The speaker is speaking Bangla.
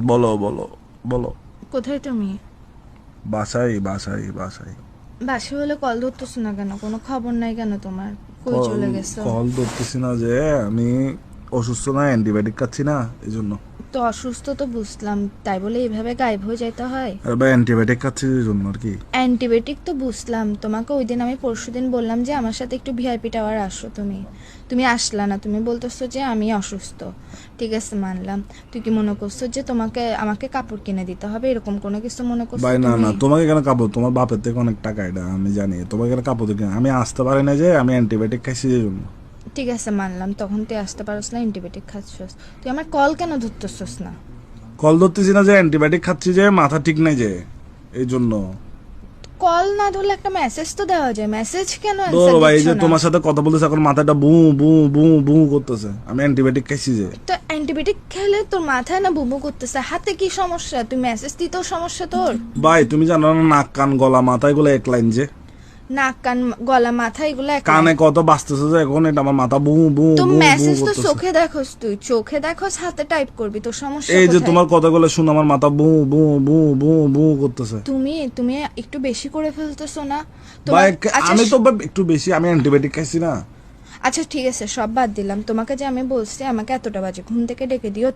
বলো বলো বলো। কোথায় তুমি? বাসায় বাসায় বাসায়। বাসে হলে কল ধরতেছো না কেন? কোনো খবর নাই কেন তোমার? কই কল চলে গেছো? কল ধরতেছি না যে আমি অসুস্থ, না অ্যান্টিবায়োটিক খাচ্ছি না এই জন্য। তো অসুস্থ তো বুঝলাম, তাই বলে এইভাবে গায়েব হয়ে যাইতে হয়? আর ভাই অ্যান্টিবায়োটিক খাচ্ছি এই জন্য আর কি। অ্যান্টিবায়োটিক তো বুঝলাম, তোমাকে ওই দিন আমি পরশুদিন বললাম যে আমার সাথে একটু ভিআইপি টাওয়ার আসো, তুমি তুমি আসলা না, তুমি বলতেছো যে আমি অসুস্থ। ঠিক আছে, মানলাম। তুই কি মনে করছো যে তোমাকে আমাকে কাপড় কিনে দিতে হবে, এরকম কোনো কিছু মনে করছো ভাই না তুমি? না, তোমাকে কেন কাপড়? তোমার বাপের থেকে অনেক টাকা, এটা আমি জানি। তোমাকে কেন কাপড় কিনে? আমি আসতে পারি না যে আমি অ্যান্টিবায়োটিক খাইছি এই জন্য। ঠিক আছে, মানলাম, তখন তুই আসতে পারস না, অ্যান্টিবায়োটিক খাচ্ছস। তুই আমার কল কেন ধরতেছস না? কল ধরতেছি না যে অ্যান্টিবায়োটিক খাচ্ছি, যে মাথা ঠিক নাই যে এই জন্য। কল না ধরলে একটা মেসেজ তো দেওয়া যায়, মেসেজ কেন ধরো অ্যান্সার ভাই, এই দিচ্ছ যে না? তোমার সাথে কথা বলতেছে এখন মাথাটা বু বু বু বু করতেছে, আমি অ্যান্টিবায়োটিক খাইছি যে। তো অ্যান্টিবায়োটিক খেলে তোর মাথায় না বুবু করতেছে, হাতে কি সমস্যা? তুই মেসেজ দিতেও সমস্যা তোর? ভাই তুমি জানো না, নাক কান গলা মাথা এগুলো এক লাইন যে। নাক কান গলা মাথা এগুলো এক লাইন। কানে কত বাজতেছে যে এখন, এটা আমার মাথা বু বু তো বু বু মেসেজ তো করতেছে। চোখে দেখোস, তুই চোখে দেখোস, হাতে টাইপ করবি, তোর সমস্যা এই যে কোথায়? তোমার কথাগুলো শুনে আমার মাথা বু বু বু বু বু করতেছে। তুমি তুমি একটু বেশি করে ফেলতেছো না ভাই তোমার? আচ্ছা আমি তো ভাই একটু বেশি, আমি অ্যান্টিবায়োটিক খাইছি না। আচ্ছা ঠিক আছে, সব বাদ দিলাম। তোমাকে যে আমি বলছি আমাকে এতটা বাজে ঘুম থেকে ডেকে দিও